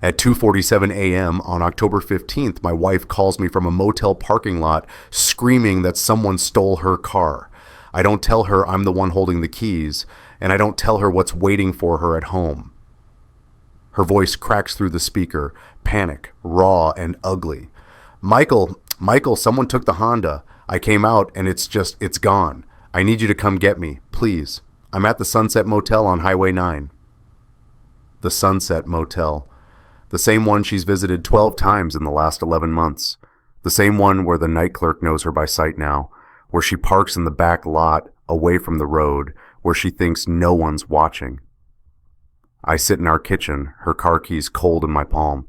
At 2:47 a.m. on October 15th, my wife calls me from a motel parking lot screaming that someone stole her car. I don't tell her I'm the one holding the keys, and I don't tell her what's waiting for her at home. Her voice cracks through the speaker, panic, raw and ugly. Michael, someone took the Honda. I came out and it's gone. I need you to come get me, please. I'm at the Sunset Motel on Highway 9. The Sunset Motel. The same one she's visited 12 times in the last 11 months. The same one where the night clerk knows her by sight now, where she parks in the back lot away from the road, where she thinks no one's watching. I sit in our kitchen, her car keys cold in my palm.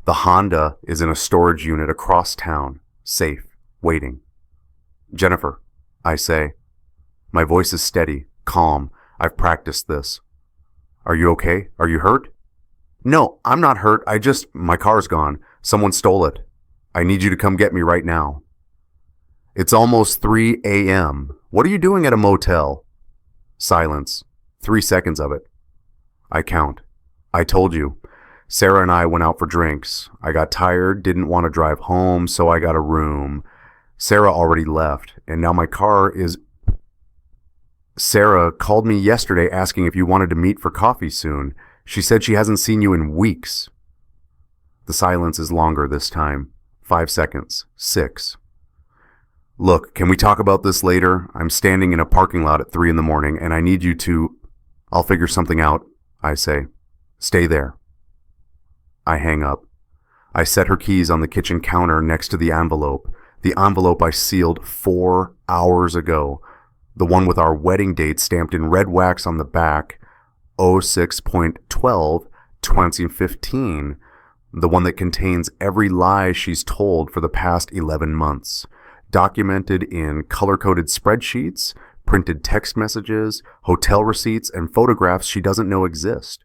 The Honda is in a storage unit across town, safe, waiting. Jennifer, I say. My voice is steady, calm. I've practiced this. Are you okay? Are you hurt? No, I'm not hurt. My car's gone. Someone stole it. I need you to come get me right now. It's almost 3 a.m. What are you doing at a motel? Silence. 3 seconds of it. I count. I told you. Sarah and I went out for drinks. I got tired, didn't want to drive home, so I got a room. Sarah already left, and now my car is... Sarah called me yesterday asking if you wanted to meet for coffee soon. She said she hasn't seen you in weeks. The silence is longer this time. 5 seconds. 6. Look, can we talk about this later? I'm standing in a parking lot at 3 in the morning, and I need you to... I'll figure something out, I say. Stay there. I hang up. I set her keys on the kitchen counter next to the envelope I sealed 4 hours ago, the one with our wedding date stamped in red wax on the back, 06.12/2015, the one that contains every lie she's told for the past 11 months, documented in color-coded spreadsheets, printed text messages, hotel receipts, and photographs she doesn't know exist.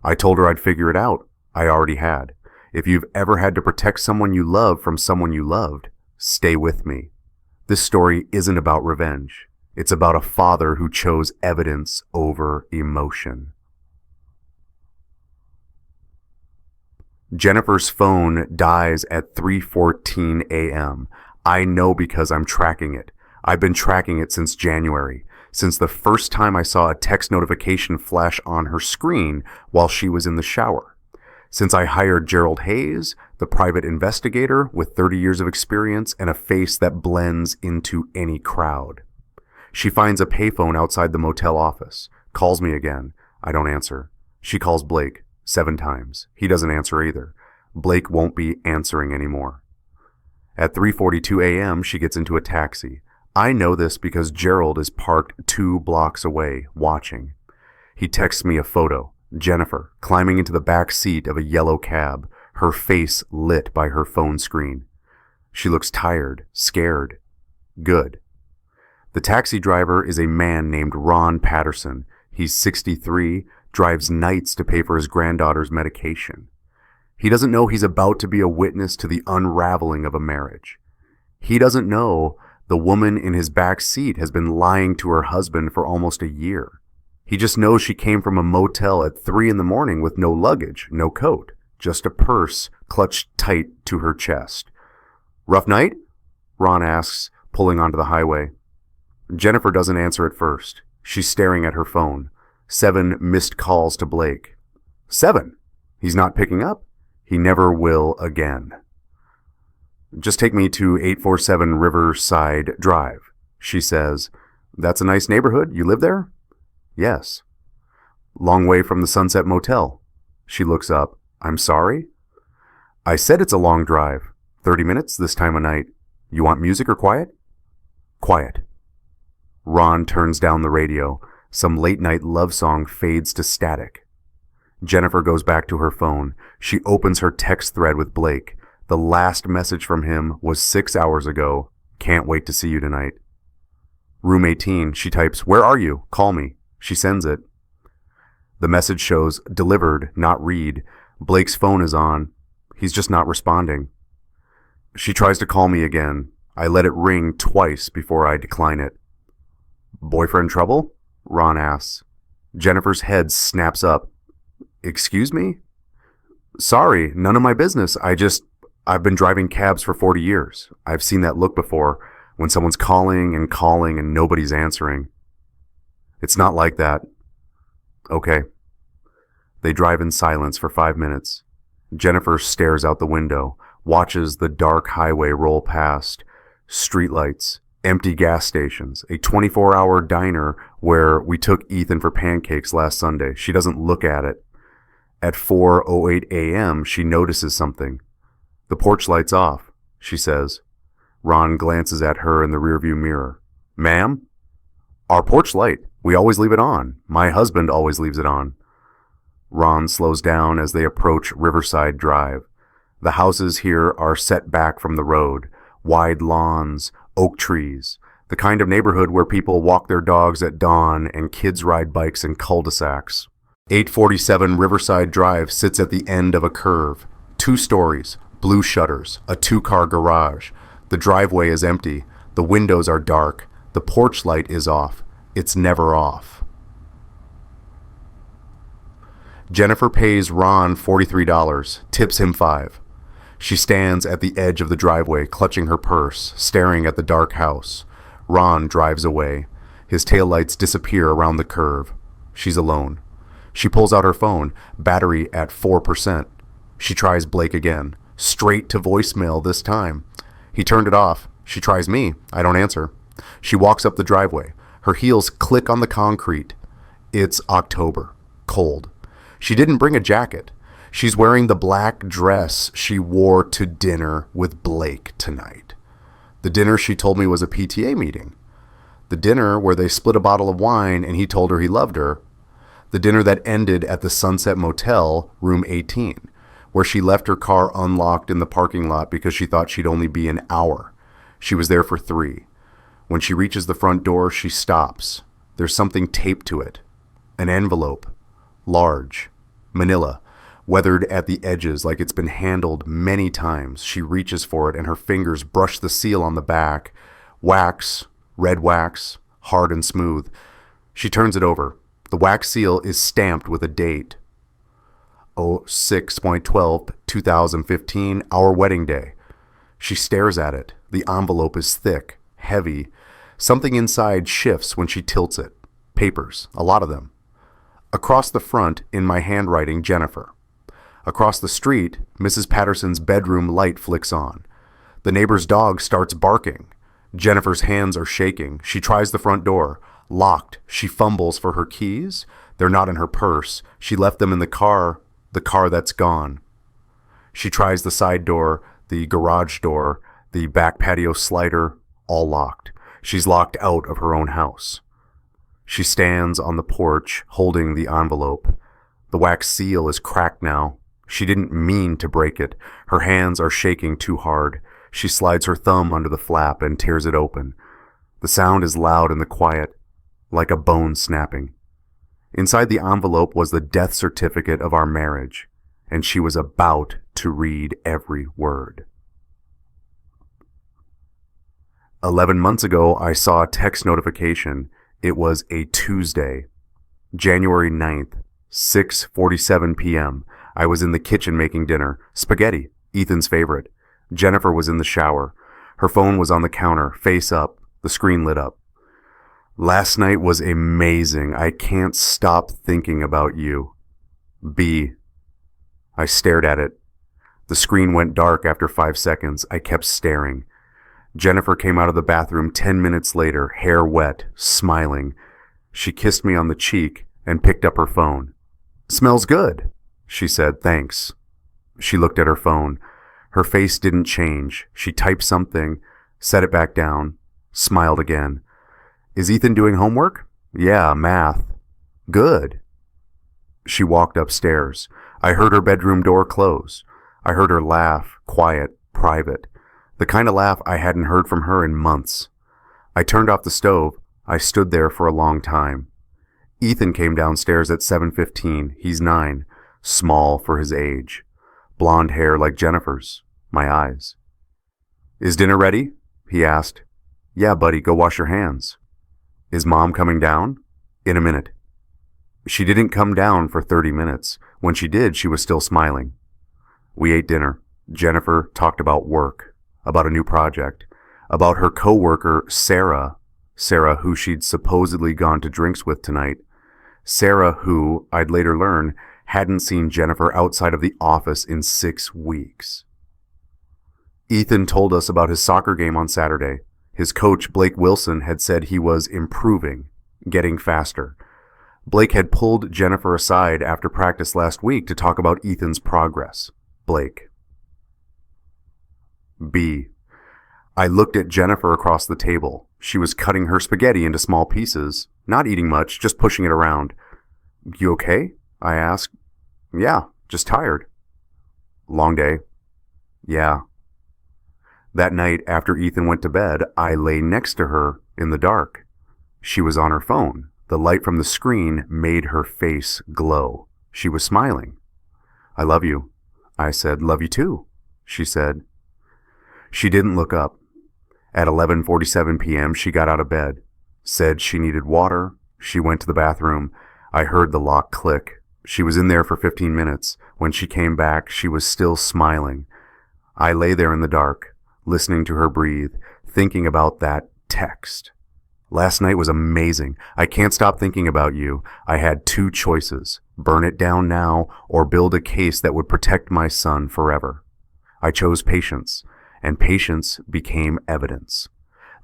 I told her I'd figure it out. I already had. If you've ever had to protect someone you love from someone you loved, stay with me. This story isn't about revenge. It's about a father who chose evidence over emotion. Jennifer's phone dies at 3:14 a.m. I know because I'm tracking it. I've been tracking it since January, since the first time I saw a text notification flash on her screen while she was in the shower. Since I hired Gerald Hayes, the private investigator with 30 years of experience and a face that blends into any crowd. She finds a payphone outside the motel office, calls me again. I don't answer. She calls Blake 7 times. He doesn't answer either. Blake won't be answering anymore. At 3:42 a.m., she gets into a taxi. I know this because Gerald is parked 2 blocks away, watching. He texts me a photo. Jennifer, climbing into the back seat of a yellow cab, her face lit by her phone screen. She looks tired, scared. Good. The taxi driver is a man named Ron Patterson. He's 63, drives nights to pay for his granddaughter's medication. He doesn't know he's about to be a witness to the unraveling of a marriage. He doesn't know the woman in his back seat has been lying to her husband for almost a year. He just knows she came from a motel at 3 in the morning with no luggage, no coat, just a purse clutched tight to her chest. Rough night? Ron asks, pulling onto the highway. Jennifer doesn't answer at first. She's staring at her phone. 7 missed calls to Blake. 7? He's not picking up? He never will again. Just take me to 847 Riverside Drive, she says. That's a nice neighborhood. You live there? Yes. Long way from the Sunset Motel. She looks up. I'm sorry? I said it's a long drive. 30 minutes this time of night. You want music or quiet? Quiet. Ron turns down the radio. Some late-night love song fades to static. Jennifer goes back to her phone. She opens her text thread with Blake. The last message from him was 6 hours ago. Can't wait to see you tonight. Room 18, she types, Where are you? Call me. She sends it. The message shows delivered, not read. Blake's phone is on. He's just not responding. She tries to call me again. I let it ring twice before I decline it. Boyfriend trouble? Ron asks. Jennifer's head snaps up. Excuse me? Sorry, none of my business. I've been driving cabs for 40 years. I've seen that look before when someone's calling and nobody's answering. It's not like that. Okay. They drive in silence for 5 minutes. Jennifer stares out the window, watches the dark highway roll past, streetlights, empty gas stations, a 24-hour diner where we took Ethan for pancakes last Sunday. She doesn't look at it. At 4:08 a.m., she notices something. The porch light's off, she says. Ron glances at her in the rearview mirror. Ma'am? Our porch light. We always leave it on. My husband always leaves it on. Ron slows down as they approach Riverside Drive. The houses here are set back from the road. Wide lawns, oak trees. The kind of neighborhood where people walk their dogs at dawn and kids ride bikes in cul-de-sacs. 847 Riverside Drive sits at the end of a curve. 2 stories, blue shutters, a 2-car garage. The driveway is empty. The windows are dark. The porch light is off. It's never off. Jennifer pays Ron $43, tips him $5. She stands at the edge of the driveway, clutching her purse, staring at the dark house. Ron drives away. His taillights disappear around the curve. She's alone. She pulls out her phone, battery at 4%. She tries Blake again. Straight to voicemail this time. He turned it off. She tries me. I don't answer. She walks up the driveway. Her heels click on the concrete. It's October. Cold. She didn't bring a jacket. She's wearing the black dress she wore to dinner with Blake tonight. The dinner she told me was a PTA meeting. The dinner where they split a bottle of wine and he told her he loved her. The dinner that ended at the Sunset Motel, room 18, where she left her car unlocked in the parking lot because she thought she'd only be an hour. She was there for 3. When she reaches the front door, she stops. There's something taped to it. An envelope. Large. Manila. Weathered at the edges like it's been handled many times. She reaches for it and her fingers brush the seal on the back. Wax. Red wax. Hard and smooth. She turns it over. The wax seal is stamped with a date. 06.12/2015, our wedding day. She stares at it. The envelope is thick, heavy. Something inside shifts when she tilts it. Papers, a lot of them. Across the front, in my handwriting, Jennifer. Across the street, Mrs. Patterson's bedroom light flicks on. The neighbor's dog starts barking. Jennifer's hands are shaking. She tries the front door. Locked. She fumbles for her keys. They're not in her purse. She left them in the car that's gone. She tries the side door, the garage door, the back patio slider, all locked. She's locked out of her own house. She stands on the porch, holding the envelope. The wax seal is cracked now. She didn't mean to break it. Her hands are shaking too hard. She slides her thumb under the flap and tears it open. The sound is loud in the quiet, like a bone snapping. Inside the envelope was the death certificate of our marriage, and she was about to read every word. 11 months ago, I saw a text notification. It was a Tuesday, January 9th, 6:47 p.m. I was in the kitchen making dinner. Spaghetti, Ethan's favorite. Jennifer was in the shower. Her phone was on the counter, face up. The screen lit up. Last night was amazing. I can't stop thinking about you. B. I stared at it. The screen went dark after 5 seconds. I kept staring. Jennifer came out of the bathroom 10 minutes later, hair wet, smiling. She kissed me on the cheek and picked up her phone. Smells good, she said, thanks. She looked at her phone. Her face didn't change. She typed something, set it back down, smiled again. Is Ethan doing homework? Yeah, math. Good. She walked upstairs. I heard her bedroom door close. I heard her laugh, quiet, private. The kind of laugh I hadn't heard from her in months. I turned off the stove. I stood there for a long time. Ethan came downstairs at 7:15. He's 9, small for his age. Blonde hair like Jennifer's. My eyes. Is dinner ready? He asked. Yeah, buddy, go wash your hands. Is Mom coming down? In a minute. She didn't come down for 30 minutes. When she did, she was still smiling. We ate dinner. Jennifer talked about work, about a new project, about her coworker, Sarah, who she'd supposedly gone to drinks with tonight. Sarah, who, I'd later learn, hadn't seen Jennifer outside of the office in 6 weeks. Ethan told us about his soccer game on Saturday. His coach, Blake Wilson, had said he was improving, getting faster. Blake had pulled Jennifer aside after practice last week to talk about Ethan's progress. Blake. B. I looked at Jennifer across the table. She was cutting her spaghetti into small pieces, not eating much, just pushing it around. You okay? I asked. Yeah, just tired. Long day. Yeah. That night, after Ethan went to bed, I lay next to her in the dark. She was on her phone. The light from the screen made her face glow. She was smiling. I love you. I said, love you too, she said. She didn't look up. At 11:47 p.m., she got out of bed, said she needed water. She went to the bathroom. I heard the lock click. She was in there for 15 minutes. When she came back, she was still smiling. I lay there in the dark, listening to her breathe, thinking about that text. Last night was amazing. I can't stop thinking about you. I had 2 choices, burn it down now or build a case that would protect my son forever. I chose patience, and patience became evidence.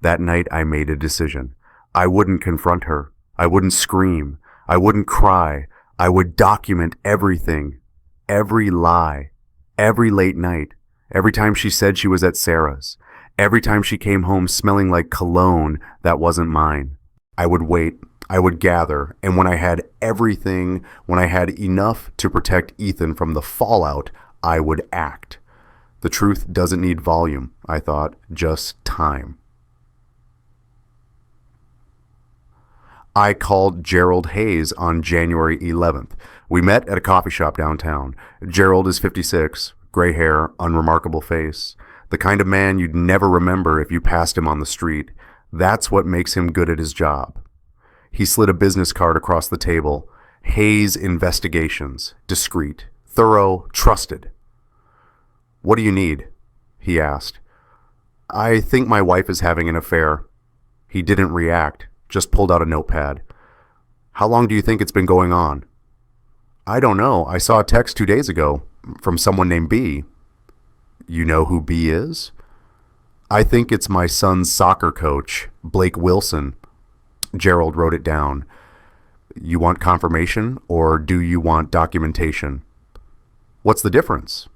That night I made a decision. I wouldn't confront her. I wouldn't scream. I wouldn't cry. I would document everything, every lie, every late night, every time she said she was at Sarah's, every time she came home smelling like cologne that wasn't mine. I would wait, I would gather, and when I had everything, when I had enough to protect Ethan from the fallout, I would act. The truth doesn't need volume, I thought, just time. I called Gerald Hayes on January 11th. We met at a coffee shop downtown. Gerald is 56, gray hair, unremarkable face. The kind of man you'd never remember if you passed him on the street. That's what makes him good at his job. He slid a business card across the table. Hayes Investigations. Discreet, thorough, trusted. What do you need? He asked. I think my wife is having an affair. He didn't react, just pulled out a notepad. How long do you think it's been going on? I don't know. I saw a text 2 days ago from someone named B. You know who B is? I think it's my son's soccer coach, Blake Wilson. Gerald wrote it down. You want confirmation or do you want documentation? What's the difference?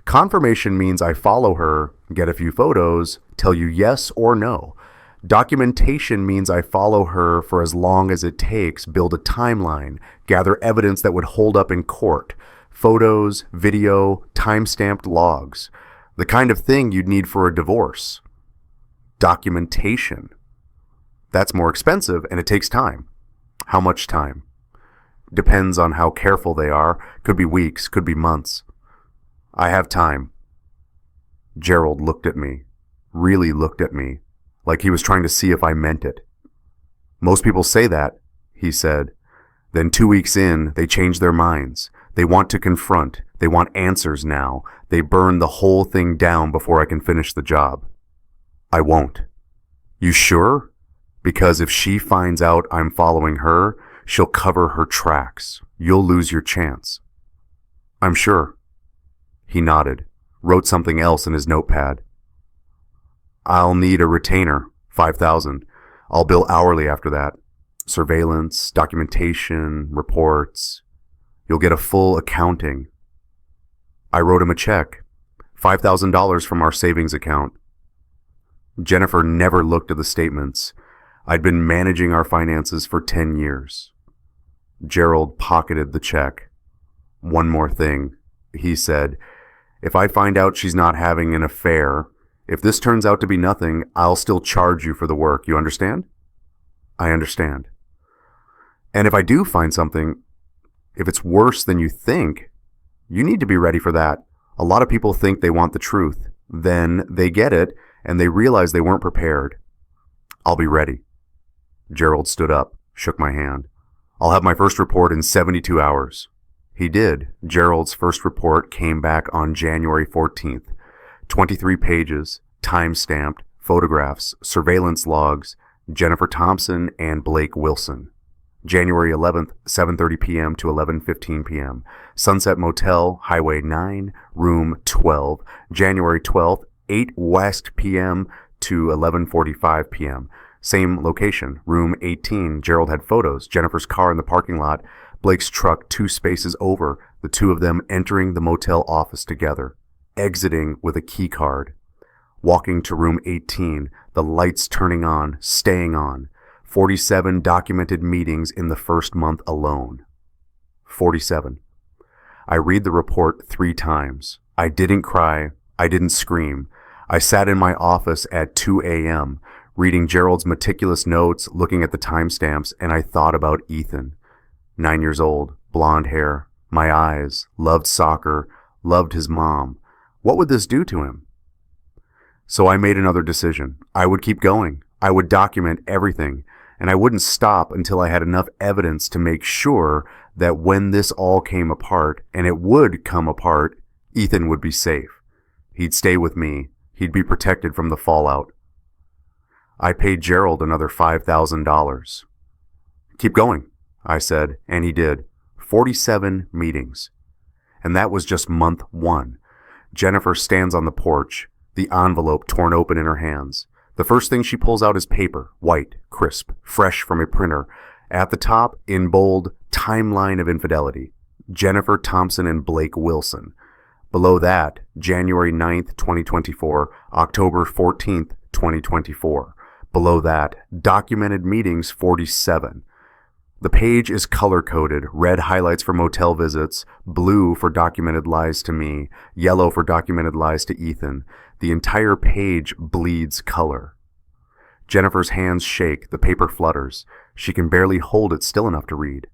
Confirmation means I follow her, get a few photos, tell you yes or no. Documentation means I follow her for as long as it takes, build a timeline, gather evidence that would hold up in court. Photos, video, time-stamped logs. The kind of thing you'd need for a divorce. Documentation. That's more expensive and it takes time. How much time? Depends on how careful they are. Could be weeks, could be months. I have time. Gerald looked at me, really looked at me, like he was trying to see if I meant it. Most people say that, he said. Then 2 weeks in, they change their minds. They want to confront. They want answers now. They burn the whole thing down before I can finish the job. I won't. You sure? Because if she finds out I'm following her, she'll cover her tracks. You'll lose your chance. I'm sure. He nodded, wrote something else in his notepad. I'll need a retainer, $5,000. I'll bill hourly after that. Surveillance, documentation, reports. You'll get a full accounting. I wrote him a check, $5,000 from our savings account. Jennifer never looked at the statements. I'd been managing our finances for 10 years. Gerald pocketed the check. One more thing, he said. If I find out she's not having an affair, if this turns out to be nothing, I'll still charge you for the work. You understand? I understand. And if I do find something, if it's worse than you think, you need to be ready for that. A lot of people think they want the truth. Then they get it, and they realize they weren't prepared. I'll be ready. Gerald stood up, shook my hand. I'll have my first report in 72 hours. He did. Gerald's first report came back on January 14th. 23 pages, time-stamped, photographs, surveillance logs, Jennifer Thompson and Blake Wilson. January 11th, 7:30 p.m. to 11:15 p.m. Sunset Motel, Highway 9, Room 12. January 12th, 8 West p.m. to 11:45 p.m. Same location, Room 18. Gerald had photos. Jennifer's car in the parking lot, Blake's truck 2 spaces over, the two of them entering the motel office together, exiting with a key card. Walking to Room 18, the lights turning on, staying on. 47 documented meetings in the first month alone. 47. I read the report 3 times. I didn't cry. I didn't scream. I sat in my office at 2 a.m., reading Gerald's meticulous notes, looking at the timestamps, and I thought about Ethan. 9 years old, blonde hair, my eyes, loved soccer, loved his mom. What would this do to him? So I made another decision. I would keep going. I would document everything, and I wouldn't stop until I had enough evidence to make sure that when this all came apart, and it would come apart, Ethan would be safe. He'd stay with me. He'd be protected from the fallout. I paid Gerald another $5,000. Keep going, I said, and he did. 47 meetings. And that was just month 1. Jennifer stands on the porch, the envelope torn open in her hands. The first thing she pulls out is paper, white, crisp, fresh from a printer. At the top, in bold, timeline of infidelity. Jennifer Thompson and Blake Wilson. Below that, January 9th, 2024, October 14th, 2024. Below that, documented meetings 47. The page is color-coded, red highlights for motel visits, blue for documented lies to me, yellow for documented lies to Ethan. The entire page bleeds color. Jennifer's hands shake, the paper flutters. She can barely hold it still enough to read.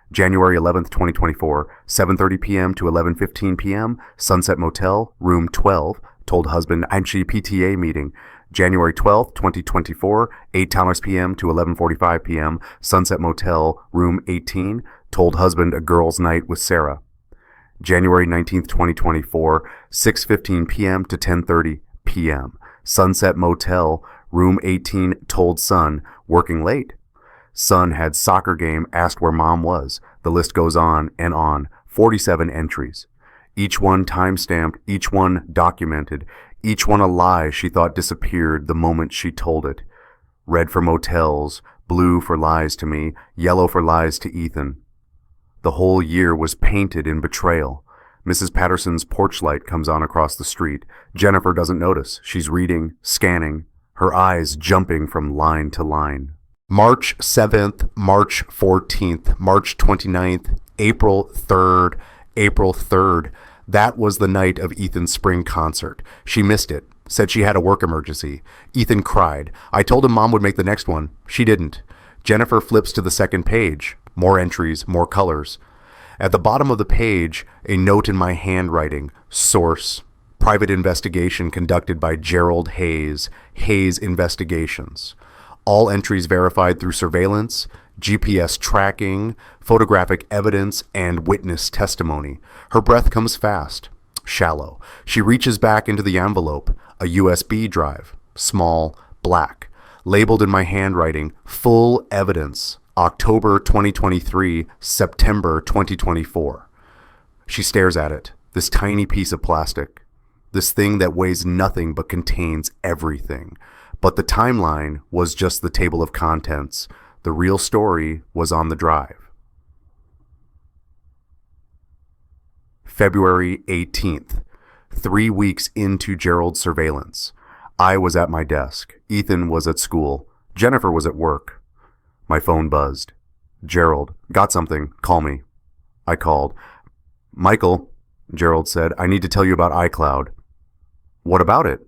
January 11th, 2024, 7:30 p.m. to 11:15 p.m., Sunset Motel, Room 12, told husband, I'm PTA meeting. January 12th, 2024, 8 p.m. to 11:45 p.m., Sunset Motel, Room 18, told husband a girls' night with Sarah. January 19th, 2024, 6:15 p.m. to 10:30 p.m., Sunset Motel, Room 18, told son, working late. Son had soccer game, asked where mom was. The list goes on and on. 47 entries. Each one time-stamped, each one documented, each one a lie she thought disappeared the moment she told it. Red for motels, blue for lies to me, yellow for lies to Ethan. The whole year was painted in betrayal. Mrs. Patterson's porch light comes on across the street. Jennifer doesn't notice. She's reading, scanning, her eyes jumping from line to line. March 7th, March 14th, March 29th, April 3rd, April 3rd. That was the night of Ethan's spring concert. She missed it, said she had a work emergency. Ethan cried. I told him mom would make the next one. She didn't. Jennifer flips to the second page. More entries, more colors. At the bottom of the page, a note in my handwriting. Source. Private investigation conducted by Gerald Hayes. Hayes Investigations. All entries verified through surveillance, GPS tracking, photographic evidence, and witness testimony. Her breath comes fast, shallow. She reaches back into the envelope, a USB drive, small, black, labeled in my handwriting, full evidence, October 2023, September 2024. She stares at it, this tiny piece of plastic, this thing that weighs nothing but contains everything. But the timeline was just the table of contents. The real story was on the drive. February 18th, 3 weeks into Gerald's surveillance. I was at my desk. Ethan was at school. Jennifer was at work. My phone buzzed. Gerald, got something. Call me. I called. Michael, Gerald said, I need to tell you about iCloud. What about it?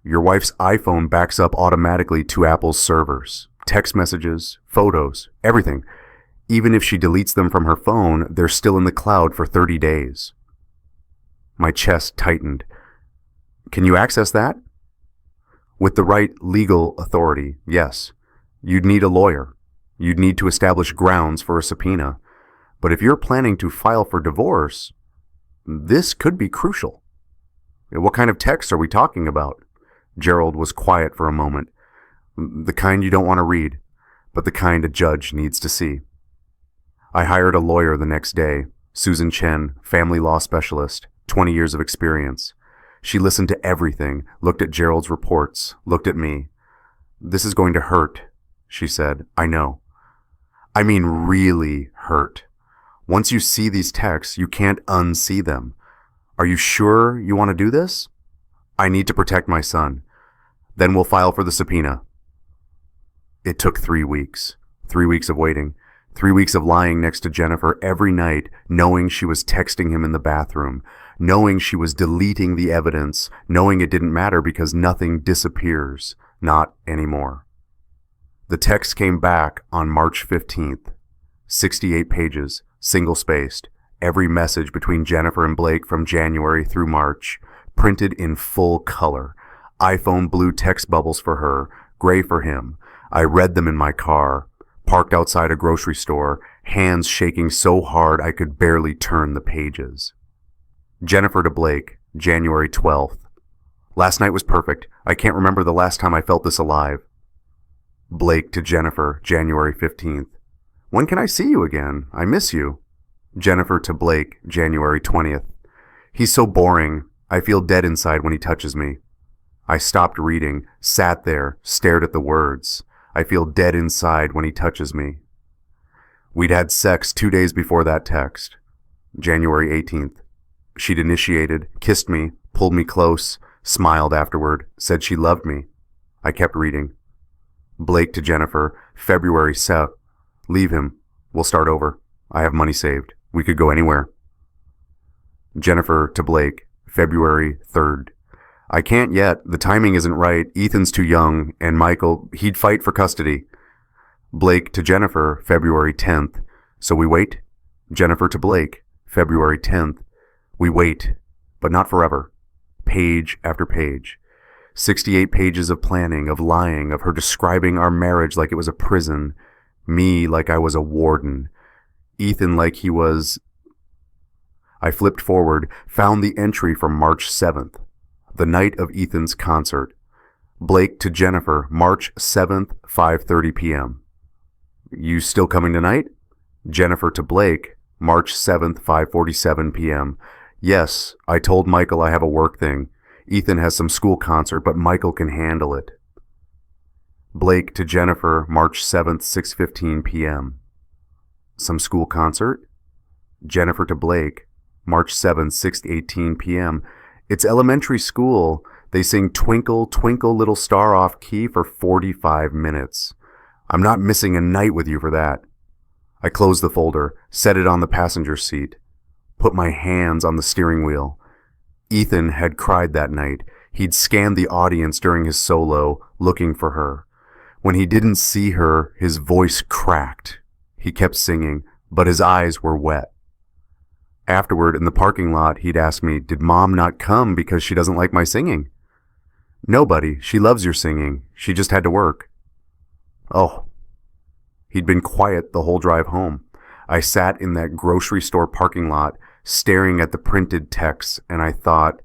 Your wife's iPhone backs up automatically to Apple's servers. Text messages, photos, everything. Even if she deletes them from her phone, they're still in the cloud for 30 days. My chest tightened. Can you access that? With the right legal authority, yes. You'd need a lawyer. You'd need to establish grounds for a subpoena. But if you're planning to file for divorce, this could be crucial. What kind of text are we talking about? Gerald was quiet for a moment. The kind you don't want to read, but the kind a judge needs to see. I hired a lawyer the next day, Susan Chen, family law specialist, 20 years of experience. She listened to everything, looked at Gerald's reports, looked at me. This is going to hurt, she said. I know. I mean really hurt. Once you see these texts, you can't unsee them. Are you sure you want to do this? I need to protect my son. Then we'll file for the subpoena. It took 3 weeks. 3 weeks of waiting. 3 weeks of lying next to Jennifer every night, knowing she was texting him in the bathroom, knowing she was deleting the evidence, knowing it didn't matter because nothing disappears. Not anymore. The text came back on March 15th. 68 pages, single-spaced. Every message between Jennifer and Blake from January through March, printed in full color. iPhone blue text bubbles for her, gray for him. I read them in my car, parked outside a grocery store, hands shaking so hard I could barely turn the pages. Jennifer to Blake, January 12th. Last night was perfect. I can't remember the last time I felt this alive. Blake to Jennifer, January 15th. When can I see you again? I miss you. Jennifer to Blake, January 20th. He's so boring. I feel dead inside when he touches me. I stopped reading, sat there, stared at the words. I feel dead inside when he touches me. We'd had sex 2 days before that text. January 18th. She'd initiated, kissed me, pulled me close, smiled afterward, said she loved me. I kept reading. Blake to Jennifer, February 7th. Leave him. We'll start over. I have money saved. We could go anywhere. Jennifer to Blake, February 3rd. I can't yet. The timing isn't right. Ethan's too young, and Michael, he'd fight for custody. Blake to Jennifer, February 10th. So we wait? Jennifer to Blake, February 10th. We wait, but not forever. Page after page. 68 pages of planning, of lying, of her describing our marriage like it was a prison. Me like I was a warden. Ethan like he was... I flipped forward, found the entry from March 7th. The night of Ethan's concert. Blake to Jennifer, March 7th, 5:30 p.m. You still coming tonight? Jennifer to Blake, March 7th, 5:47 p.m. Yes, I told Michael I have a work thing. Ethan has some school concert, but Michael can handle it. Blake to Jennifer, March 7th, 6:15 p.m. Some school concert? Jennifer to Blake, March 7th, 6:18 p.m. It's elementary school. They sing Twinkle, Twinkle, Little Star off key for 45 minutes. I'm not missing a night with you for that. I closed the folder, set it on the passenger seat, put my hands on the steering wheel. Ethan had cried that night. He'd scanned the audience during his solo, looking for her. When he didn't see her, his voice cracked. He kept singing, but his eyes were wet. Afterward, in the parking lot, he'd ask me, did Mom not come because she doesn't like my singing? Nobody. She loves your singing. She just had to work. Oh. He'd been quiet the whole drive home. I sat in that grocery store parking lot, staring at the printed texts, and I thought,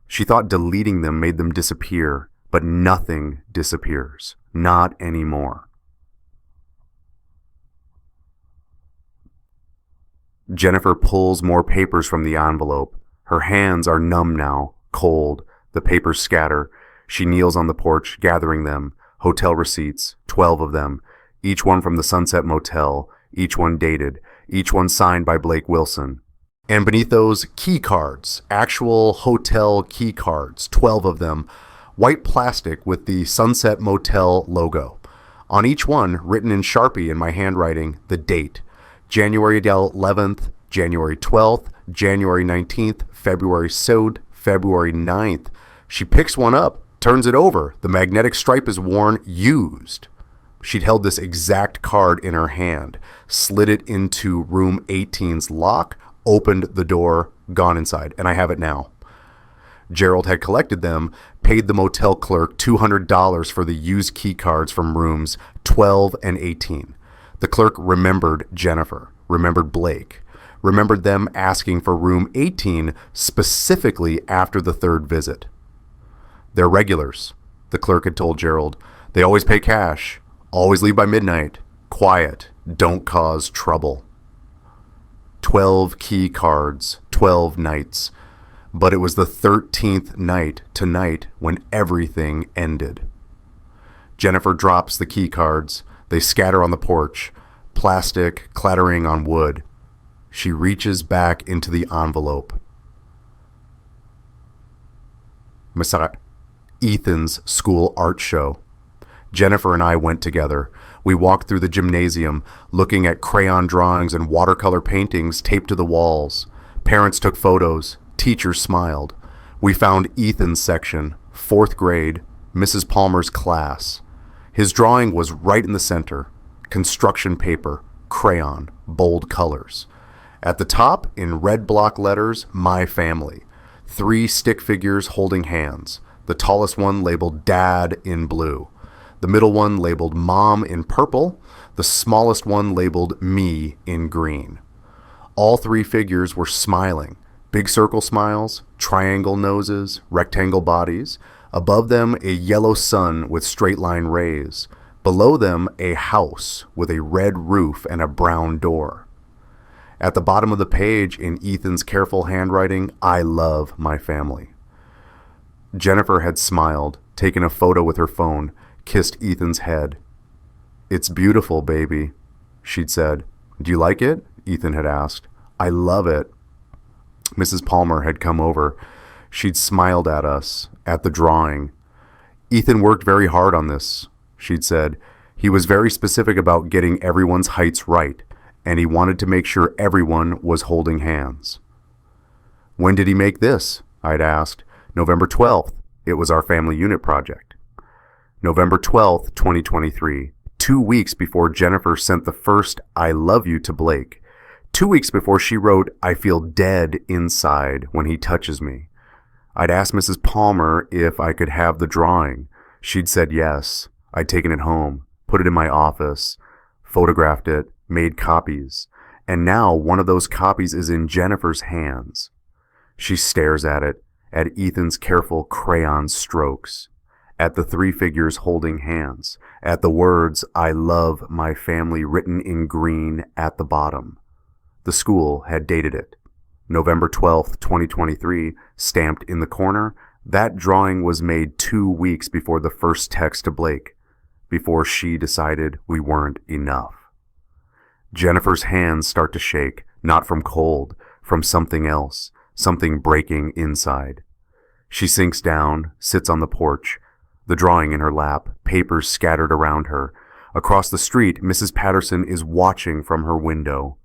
she thought deleting them made them disappear, but nothing disappears. Not anymore. Jennifer pulls more papers from the envelope. Her hands are numb now, cold. The papers scatter. She kneels on the porch, gathering them. Hotel receipts, 12 of them. Each one from the Sunset Motel. Each one dated. Each one signed by Blake Wilson. And beneath those, key cards. Actual hotel key cards, 12 of them. White plastic with the Sunset Motel logo. On each one, written in Sharpie in my handwriting, the date. January 11th, January 12th, January 19th, February 7th, February 9th. She picks one up, turns it over. The magnetic stripe is worn, used. She'd held this exact card in her hand, slid it into room 18's lock, opened the door, gone inside, and I have it now. Gerald had collected them, paid the motel clerk $200 for the used key cards from rooms 12 and 18. The clerk remembered Jennifer. remembered Blake, remembered them asking for room 18 specifically after the third visit. "They're regulars," the clerk had told Gerald. "They always pay cash, always leave by midnight, quiet, don't cause trouble." 12 key cards, 12 nights. But it was the 13th night tonight when everything ended. Jennifer drops the key cards. They scatter on the porch, plastic clattering on wood. She reaches back into the envelope. Ethan's school art show. Jennifer and I went together. We walked through the gymnasium, looking at crayon drawings and watercolor paintings taped to the walls. Parents took photos. Teachers smiled. We found Ethan's section, 4th grade, Mrs. Palmer's class. His drawing was right in the center. Construction paper, crayon, bold colors. At the top, in red block letters, "My Family." 3 stick figures holding hands. The tallest one labeled Dad in blue. The middle one labeled Mom in purple. The smallest one labeled Me in green. All 3 figures were smiling. Big circle smiles, triangle noses, rectangle bodies. Above them, a yellow sun with straight line rays. Below them, a house with a red roof and a brown door. At the bottom of the page, in Ethan's careful handwriting, "I love my family." Jennifer had smiled, taken a photo with her phone, kissed Ethan's head. "It's beautiful, baby," she'd said. "Do you like it?" Ethan had asked. "I love it." Mrs. Palmer had come over. She'd smiled at us, at the drawing. "Ethan worked very hard on this," she'd said. "He was very specific about getting everyone's heights right, and he wanted to make sure everyone was holding hands." "When did he make this?" I'd asked. "November 12th. It was our family unit project." November 12th, 2023, 2 weeks before Jennifer sent the first "I love you" to Blake. 2 weeks before she wrote, "I feel dead inside when he touches me." I'd asked Mrs. Palmer if I could have the drawing. She'd said yes. I'd taken it home, put it in my office, photographed it, made copies. And now one of those copies is in Jennifer's hands. She stares at it, at Ethan's careful crayon strokes, at the 3 figures holding hands, at the words, "I love my family" written in green at the bottom. The school had dated it. November 12th, 2023, stamped in the corner. That drawing was made 2 weeks before the first text to Blake, before she decided we weren't enough. Jennifer's hands start to shake, not from cold, from something else, something breaking inside. She sinks down, sits on the porch, the drawing in her lap, papers scattered around her. Across the street, Mrs. Patterson is watching from her window.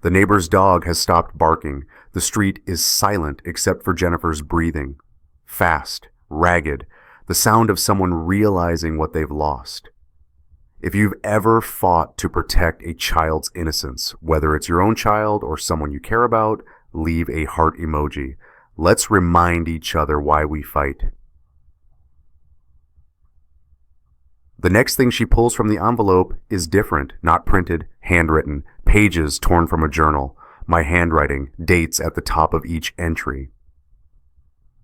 The neighbor's dog has stopped barking. The street is silent except for Jennifer's breathing. Fast, ragged, the sound of someone realizing what they've lost. If you've ever fought to protect a child's innocence, whether it's your own child or someone you care about, leave a heart emoji. Let's remind each other why we fight. The next thing she pulls from the envelope is different, not printed, handwritten, pages torn from a journal, my handwriting, dates at the top of each entry.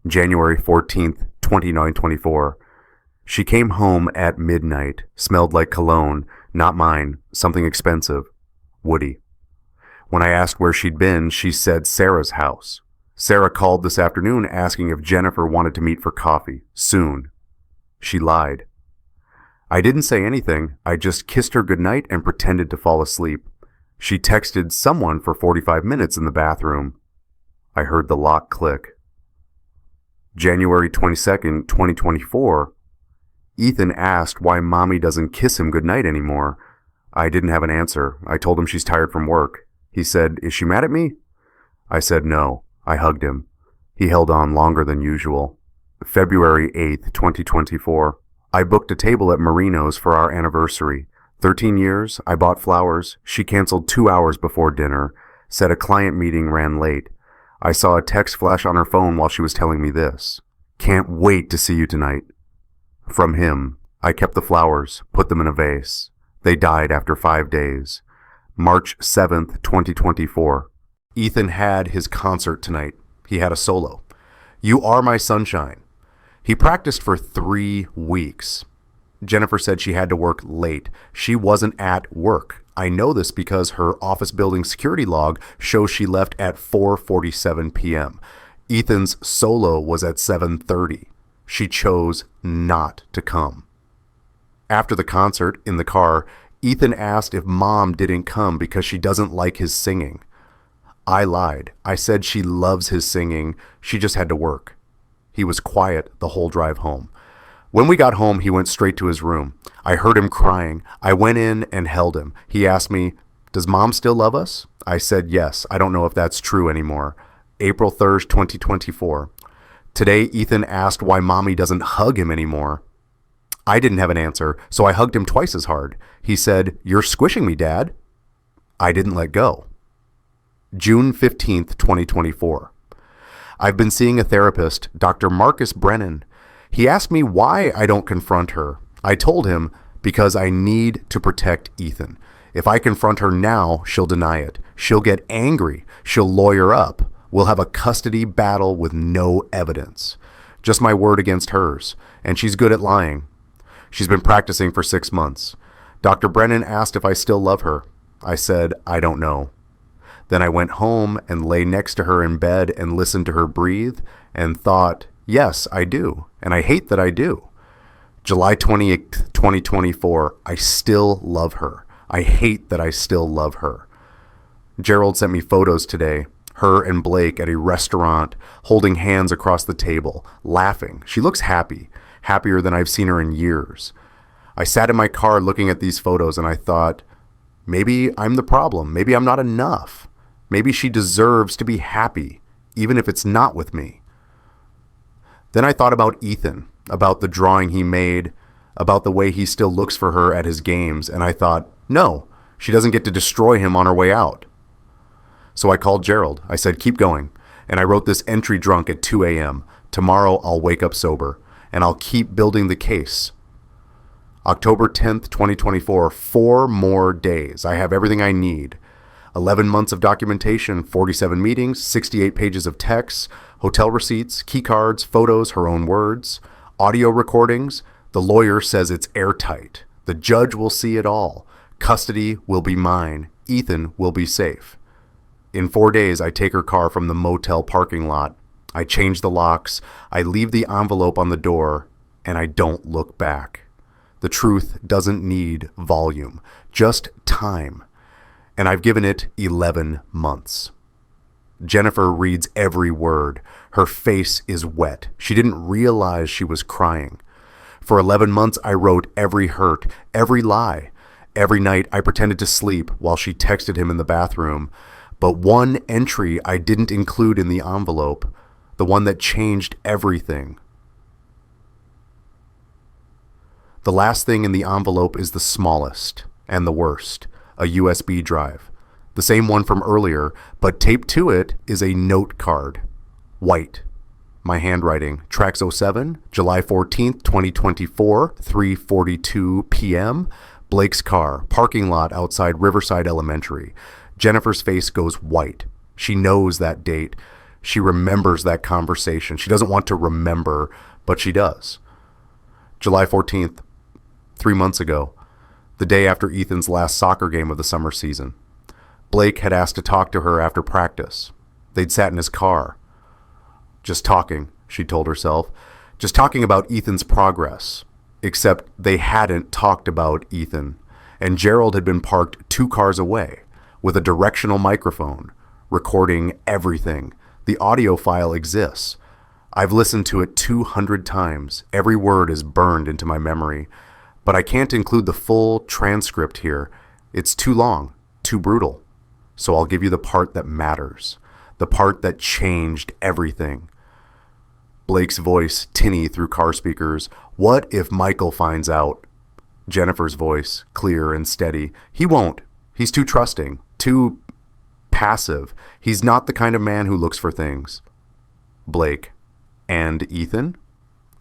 January 14th, 2924. She came home at midnight, smelled like cologne, not mine, something expensive, woody. When I asked where she'd been, she said Sarah's house. Sarah called this afternoon asking if Jennifer wanted to meet for coffee, soon. She lied. I didn't say anything. I just kissed her goodnight and pretended to fall asleep. She texted someone for 45 minutes in the bathroom. I heard the lock click. January 22nd, 2024. Ethan asked why Mommy doesn't kiss him goodnight anymore. I didn't have an answer. I told him she's tired from work. He said, "Is she mad at me?" I said no. I hugged him. He held on longer than usual. February 8th, 2024. I booked a table at Marino's for our anniversary. 13 years, I bought flowers. She canceled 2 hours before dinner, said a client meeting ran late. I saw a text flash on her phone while she was telling me this. "Can't wait to see you tonight." From him, I kept the flowers, put them in a vase. They died after 5 days. March 7th, 2024. Ethan had his concert tonight. He had a solo. You Are My Sunshine. He practiced for 3 weeks. Jennifer said she had to work late. She wasn't at work. I know this because her office building security log shows she left at 4:47 p.m. Ethan's solo was at 7:30. She chose not to come. After the concert, in the car, Ethan asked if Mom didn't come because she doesn't like his singing. I lied. I said she loves his singing. She just had to work. He was quiet the whole drive home. When we got home, he went straight to his room. I heard him crying. I went in and held him. He asked me, "Does Mom still love us?" I said yes. I don't know if that's true anymore. April 3rd, 2024. Today, Ethan asked why Mommy doesn't hug him anymore. I didn't have an answer, so I hugged him twice as hard. He said, "You're squishing me, Dad." I didn't let go. June 15th, 2024. I've been seeing a therapist, Dr. Marcus Brennan. He asked me why I don't confront her. I told him, because I need to protect Ethan. If I confront her now, she'll deny it. She'll get angry. She'll lawyer up. We'll have a custody battle with no evidence. Just my word against hers. And she's good at lying. She's been practicing for 6 months. Dr. Brennan asked if I still love her. I said, I don't know. Then I went home and lay next to her in bed and listened to her breathe and thought, yes, I do. And I hate that I do. July 28th, 2024, I still love her. I hate that I still love her. Gerald sent me photos today, her and Blake at a restaurant, holding hands across the table, laughing. She looks happy, happier than I've seen her in years. I sat in my car looking at these photos and I thought, maybe I'm the problem. Maybe I'm not enough. Maybe she deserves to be happy, even if it's not with me. Then I thought about Ethan, about the drawing he made, about the way he still looks for her at his games, and I thought, no, she doesn't get to destroy him on her way out. So I called Gerald. I said, keep going. And I wrote this entry drunk at 2 a.m. Tomorrow I'll wake up sober, and I'll keep building the case. October 10th, 2024, 4 more days. I have everything I need. 11 months of documentation, 47 meetings, 68 pages of texts, hotel receipts, key cards, photos, her own words, audio recordings. The lawyer says it's airtight. The judge will see it all. Custody will be mine. Ethan will be safe. In 4 days, I take her car from the motel parking lot. I change the locks. I leave the envelope on the door, and I don't look back. The truth doesn't need volume, just time. And I've given it 11 months. Jennifer reads every word. Her face is wet. She didn't realize she was crying. For 11 months, I wrote every hurt, every lie. Every night, I pretended to sleep while she texted him in the bathroom. But one entry I didn't include in the envelope, the one that changed everything. The last thing in the envelope is the smallest and the worst. A USB drive, the same one from earlier, but taped to it is a note card, white. My handwriting, Tracks 07, July 14th, 2024, 3:42 p.m., Blake's car, parking lot outside Riverside Elementary. Jennifer's face goes white. She knows that date. She remembers that conversation. She doesn't want to remember, but she does. July 14th, 3 months ago. The day after Ethan's last soccer game of the summer season. Blake had asked to talk to her after practice. They'd sat in his car. Just talking, she told herself. Just talking about Ethan's progress. Except they hadn't talked about Ethan. And Gerald had been parked 2 cars away with a directional microphone, recording everything. The audio file exists. I've listened to it 200 times. Every word is burned into my memory. But I can't include the full transcript here. It's too long, too brutal. So I'll give you the part that matters, the part that changed everything. Blake's voice tinny through car speakers. What if Michael finds out? Jennifer's voice, clear and steady. He won't. He's too trusting, too passive. He's not the kind of man who looks for things. Blake. And Ethan?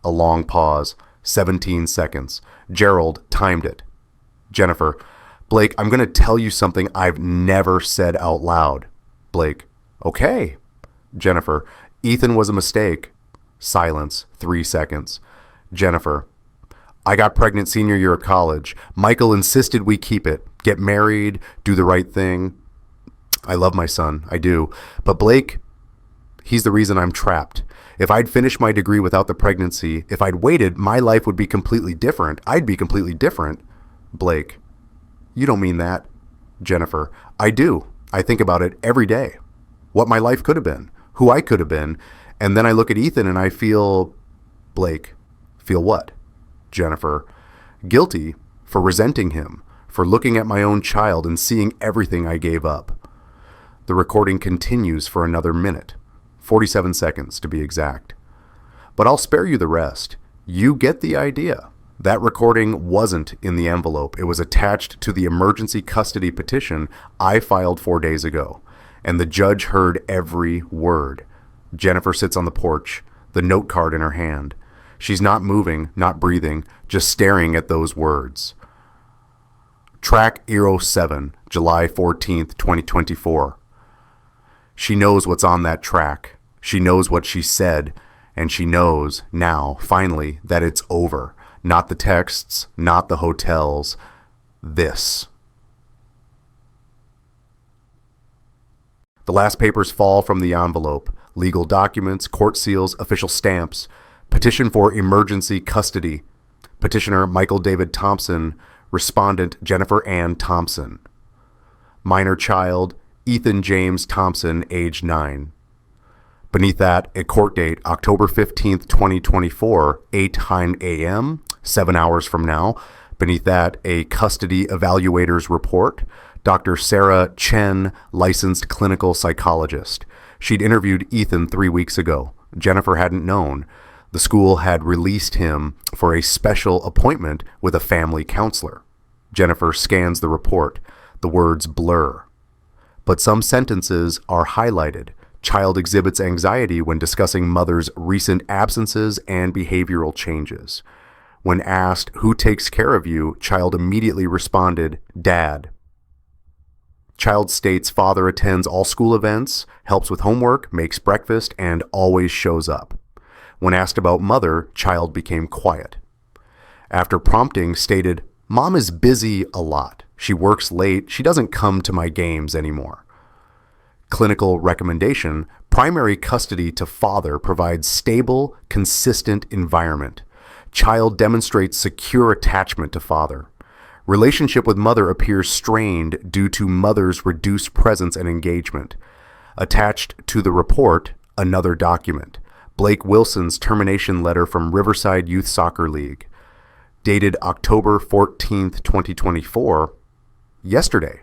A long pause. 17 seconds. Gerald timed it. Jennifer, Blake, I'm going to tell you something I've never said out loud. Blake, okay. Jennifer, Ethan was a mistake. Silence, 3 seconds. Jennifer, I got pregnant senior year of college. Michael insisted we keep it, get married, do the right thing. I love my son, I do. But Blake, he's the reason I'm trapped. If I'd finished my degree without the pregnancy, if I'd waited, my life would be completely different. I'd be completely different. Blake, you don't mean that. Jennifer, I do. I think about it every day. What my life could have been, who I could have been. And then I look at Ethan and I feel, Blake, feel what? Jennifer, guilty for resenting him, for looking at my own child and seeing everything I gave up. The recording continues for another minute, 47 seconds to be exact. But I'll spare you the rest. You get the idea. That recording wasn't in the envelope. It was attached to the emergency custody petition I filed 4 days ago, and the judge heard every word. Jennifer sits on the porch, the note card in her hand. She's not moving, not breathing, just staring at those words. Track 07, July 14th, 2024. She knows what's on that track. She knows what she said, and she knows now, finally, that it's over. Not the texts, not the hotels. This. The last papers fall from the envelope. Legal documents, court seals, official stamps. Petition for emergency custody. Petitioner Michael David Thompson. Respondent Jennifer Ann Thompson. Minor child Ethan James Thompson, age 9. Beneath that, a court date, October 15th, 2024, 8:09 a.m., 7 hours from now. Beneath that, a custody evaluator's report. Dr. Sarah Chen, licensed clinical psychologist. She'd interviewed Ethan 3 weeks ago. Jennifer hadn't known. The school had released him for a special appointment with a family counselor. Jennifer scans the report. The words blur. But some sentences are highlighted. Child exhibits anxiety when discussing mother's recent absences and behavioral changes. When asked, who takes care of you, child immediately responded, Dad. Child states father attends all school events, helps with homework, makes breakfast, and always shows up. When asked about mother, child became quiet. After prompting, stated, Mom is busy a lot. She works late. She doesn't come to my games anymore. Clinical recommendation, primary custody to father provides stable, consistent environment. Child demonstrates secure attachment to father. Relationship with mother appears strained due to mother's reduced presence and engagement. Attached to the report, another document. Blake Wilson's termination letter from Riverside Youth Soccer League. Dated October 14th, 2024, yesterday.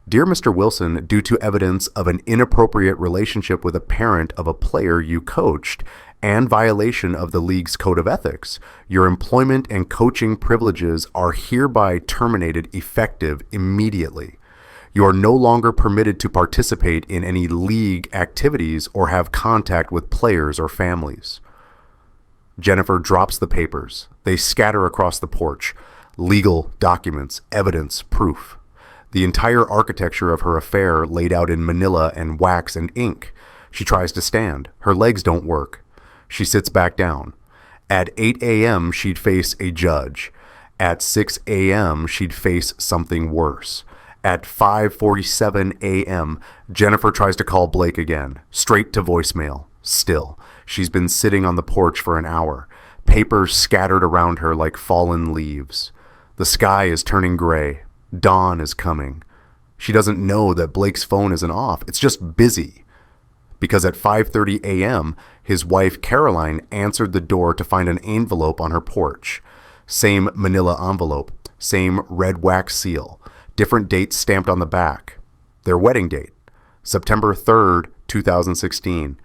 Dear Mr. Wilson, due to evidence of an inappropriate relationship with a parent of a player you coached and violation of the league's code of ethics, your employment and coaching privileges are hereby terminated effective immediately. You are no longer permitted to participate in any league activities or have contact with players or families. Jennifer drops the papers. They scatter across the porch. Legal documents, evidence, proof. The entire architecture of her affair laid out in manila and wax and ink. She tries to stand. Her legs don't work. She sits back down. At 8 a.m., she'd face a judge. At 6 a.m., she'd face something worse. At 5:47 a.m., Jennifer tries to call Blake again. Straight to voicemail. Still. She's been sitting on the porch for an hour. Papers scattered around her like fallen leaves. The sky is turning gray. Dawn is coming. She doesn't know that Blake's phone isn't off. It's just busy. Because at 5:30 a.m., his wife Caroline answered the door to find an envelope on her porch. Same manila envelope. Same red wax seal. Different dates stamped on the back. Their wedding date. September 3rd, 2016.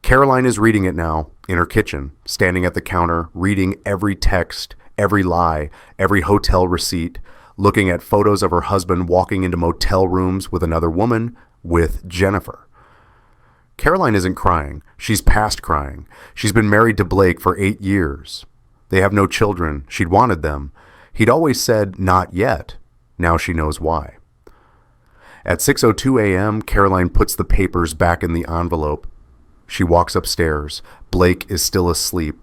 Caroline is reading it now, in her kitchen, standing at the counter, reading every text, every lie, every hotel receipt, looking at photos of her husband walking into motel rooms with another woman, with Jennifer. Caroline isn't crying. She's past crying. She's been married to Blake for 8 years. They have no children. She'd wanted them. He'd always said, not yet. Now she knows why. At 6:02 a.m., Caroline puts the papers back in the envelope. She walks upstairs. Blake is still asleep.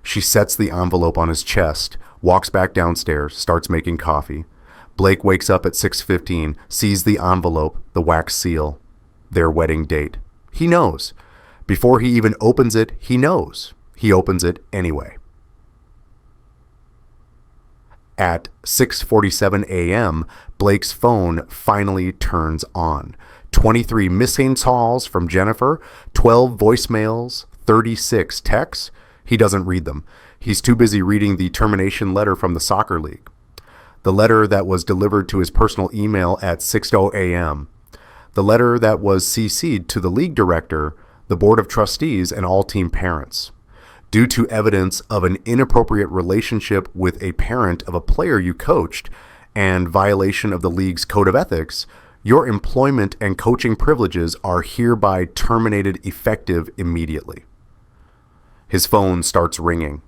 She sets the envelope on his chest, walks back downstairs, starts making coffee. Blake wakes up at 6:15, sees the envelope, the wax seal, their wedding date. He knows. Before he even opens it, he knows. He opens it anyway. At 6:47 a.m., Blake's phone finally turns on. 23 missing calls from Jennifer, 12 voicemails, 36 texts. He doesn't read them. He's too busy reading the termination letter from the soccer league. The letter that was delivered to his personal email at 6:00 a.m. The letter that was CC'd to the league director, the board of trustees, and all team parents. Due to evidence of an inappropriate relationship with a parent of a player you coached and violation of the league's code of ethics, your employment and coaching privileges are hereby terminated effective immediately. His phone starts ringing.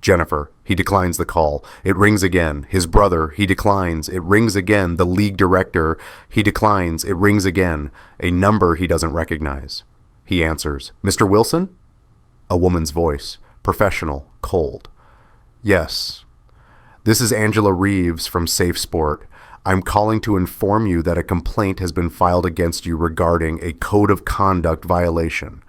Jennifer, he declines the call. It rings again. His brother, he declines. It rings again. The league director, he declines. It rings again. A number he doesn't recognize. He answers, "Mr. Wilson?" A woman's voice, professional, cold. "Yes. This is Angela Reeves from Safe Sport. I'm calling to inform you that a complaint has been filed against you regarding a code of conduct violation.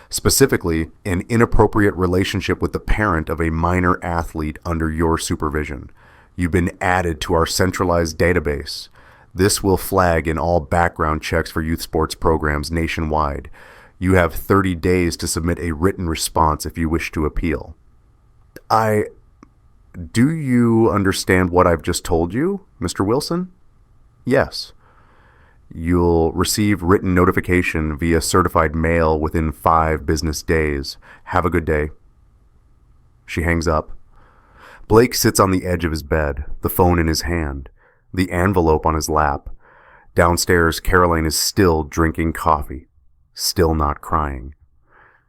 Specifically, an inappropriate relationship with the parent of a minor athlete under your supervision. You've been added to our centralized database. This will flag in all background checks for youth sports programs nationwide. You have 30 days to submit a written response if you wish to appeal." Do you understand what I've just told you, Mr. Wilson? "Yes. You'll receive written notification via certified mail within 5 business days. Have a good day." She hangs up. Blake sits on the edge of his bed, the phone in his hand, the envelope on his lap. Downstairs, Caroline is still drinking coffee, still not crying.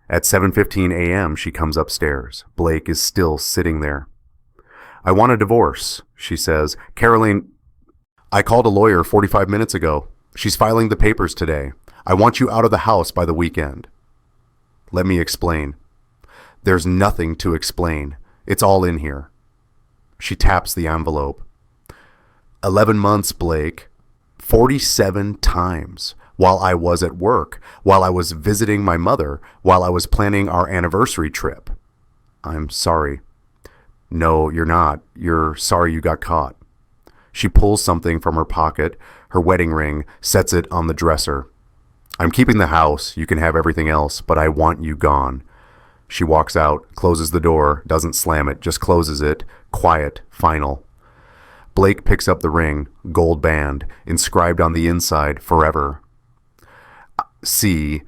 At 7:15 a.m., she comes upstairs. Blake is still sitting there. "I want a divorce," she says. "Caroline, I called a lawyer 45 minutes ago. She's filing the papers today. I want you out of the house by the weekend." "Let me explain." "There's nothing to explain. It's all in here." She taps the envelope. 11 months, Blake. 47 times. While I was at work, while I was visiting my mother, while I was planning our anniversary trip. "I'm sorry." "No, you're not. You're sorry you got caught." She pulls something from her pocket, her wedding ring, sets it on the dresser. "I'm keeping the house. You can have everything else, but I want you gone." She walks out, closes the door, doesn't slam it, just closes it. Quiet, final. Blake picks up the ring, gold band, inscribed on the inside, forever. See,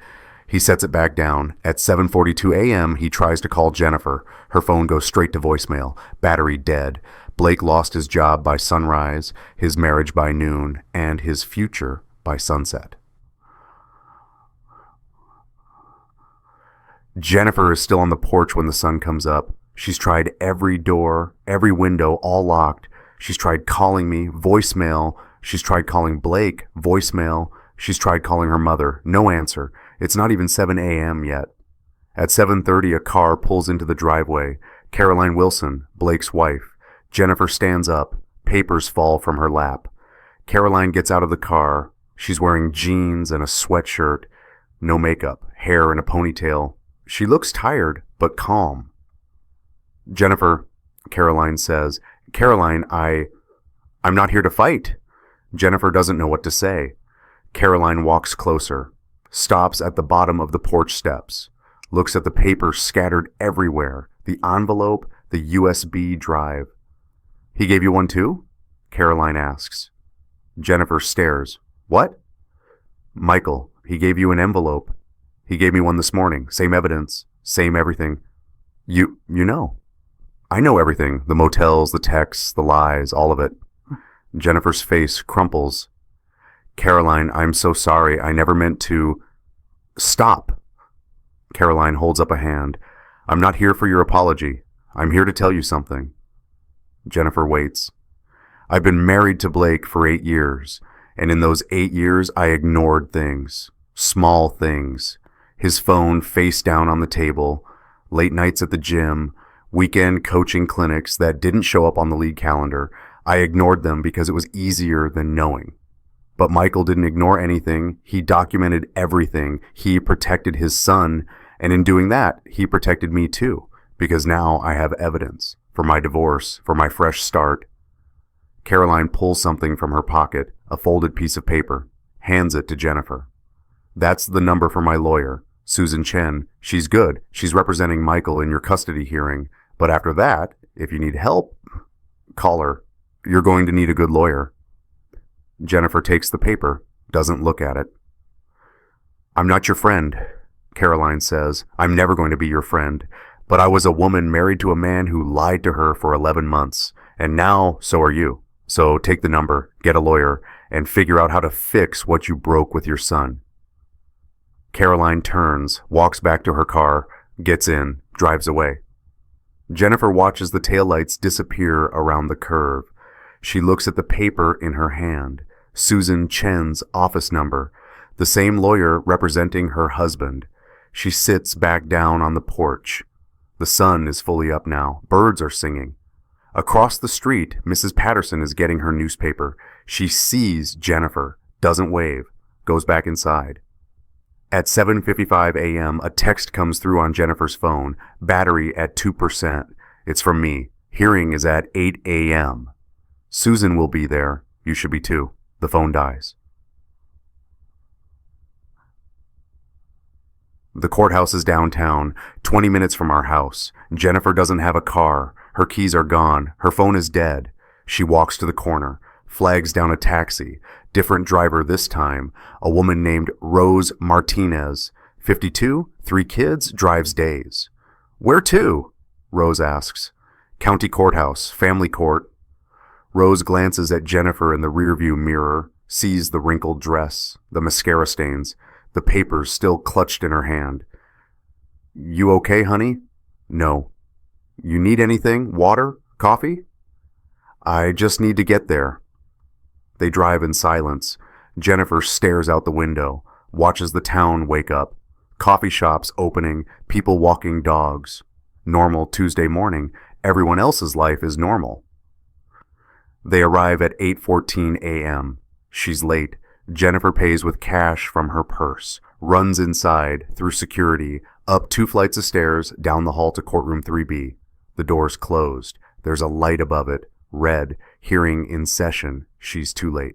he sets it back down. At 7:42 a.m., he tries to call Jennifer. Her phone goes straight to voicemail. Battery dead. Blake lost his job by sunrise, his marriage by noon, and his future by sunset. Jennifer is still on the porch when the sun comes up. She's tried every door, every window, all locked. She's tried calling me, voicemail. She's tried calling Blake, voicemail. She's tried calling her mother. No answer. It's not even 7 a.m. yet. At 7:30, a car pulls into the driveway. Caroline Wilson, Blake's wife. Jennifer stands up. Papers fall from her lap. Caroline gets out of the car. She's wearing jeans and a sweatshirt. No makeup, hair in a ponytail. She looks tired, but calm. "Jennifer," Caroline says. "Caroline, I'm not here to fight." Jennifer doesn't know what to say. Caroline walks closer, stops at the bottom of the porch steps, looks at the papers scattered everywhere, the envelope, the USB drive. "He gave you one too?" Caroline asks. Jennifer stares. "What?" "Michael, he gave you an envelope. He gave me one this morning. Same evidence, same everything." You know." "I know everything. The motels, the texts, the lies, all of it." Jennifer's face crumples. "Caroline, I'm so sorry. I never meant to." "Stop." Caroline holds up a hand. "I'm not here for your apology. I'm here to tell you something." Jennifer waits. I've been married to Blake for 8 years, and in those 8 years I ignored things, small things. His phone face down on the table, late nights at the gym, weekend coaching clinics that didn't show up on the league calendar. I ignored them because it was easier than knowing. But Michael didn't ignore anything. He documented everything. He protected his son, and in doing that, he protected me too, because now I have evidence for my divorce, for my fresh start. Caroline pulls something from her pocket, a folded piece of paper, hands it to Jennifer. That's the number for my lawyer, Susan Chen. She's good. She's representing Michael in your custody hearing. But after that, if you need help, call her. You're going to need a good lawyer. Jennifer takes the paper, doesn't look at it. I'm not your friend, Caroline says. I'm never going to be your friend. But I was a woman married to a man who lied to her for 11 months. And now, so are you. So take the number, get a lawyer, and figure out how to fix what you broke with your son. Caroline turns, walks back to her car, gets in, drives away. Jennifer watches the taillights disappear around the curve. She looks at the paper in her hand, Susan Chen's office number, the same lawyer representing her husband. She sits back down on the porch. The sun is fully up now. Birds are singing. Across the street, Mrs. Patterson is getting her newspaper. She sees Jennifer, doesn't wave, goes back inside. At 7:55 a.m., a text comes through on Jennifer's phone, battery at 2%. It's from me. Hearing is at 8 a.m. Susan will be there. You should be too. The phone dies. The courthouse is downtown, 20 minutes from our house. Jennifer doesn't have a car. Her keys are gone. Her phone is dead. She walks to the corner, flags down a taxi. Different driver this time. A woman named Rose Martinez, 52, 3 kids, drives days. Where to? Rose asks. County courthouse, family court. Rose glances at Jennifer in the rearview mirror, sees the wrinkled dress, the mascara stains, the papers still clutched in her hand. You okay, honey? No. You need anything? Water? Coffee? I just need to get there. They drive in silence. Jennifer stares out the window, watches the town wake up. Coffee shops opening, people walking dogs. Normal Tuesday morning. Everyone else's life is normal. They arrive at 8:14 a.m. She's late. Jennifer pays with cash from her purse, runs inside, through security, up 2 flights of stairs, down the hall to courtroom 3B. The door's closed. There's a light above it, red, hearing in session. She's too late.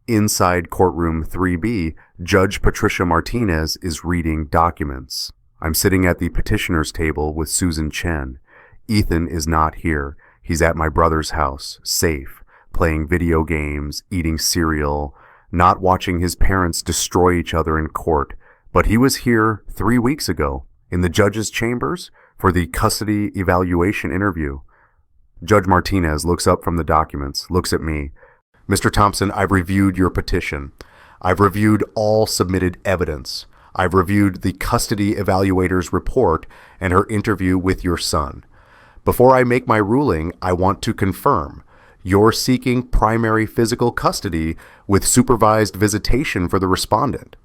Inside courtroom 3B, Judge Patricia Martinez is reading documents. I'm sitting at the petitioner's table with Susan Chen. Ethan is not here. He's at my brother's house, safe, playing video games, eating cereal, not watching his parents destroy each other in court. But he was here 3 weeks ago, in the judge's chambers, for the custody evaluation interview. Judge Martinez looks up from the documents, looks at me. Mr. Thompson, I've reviewed your petition. I've reviewed all submitted evidence. I've reviewed the custody evaluator's report and her interview with your son. Before I make my ruling, I want to confirm you're seeking primary physical custody with supervised visitation for the respondent.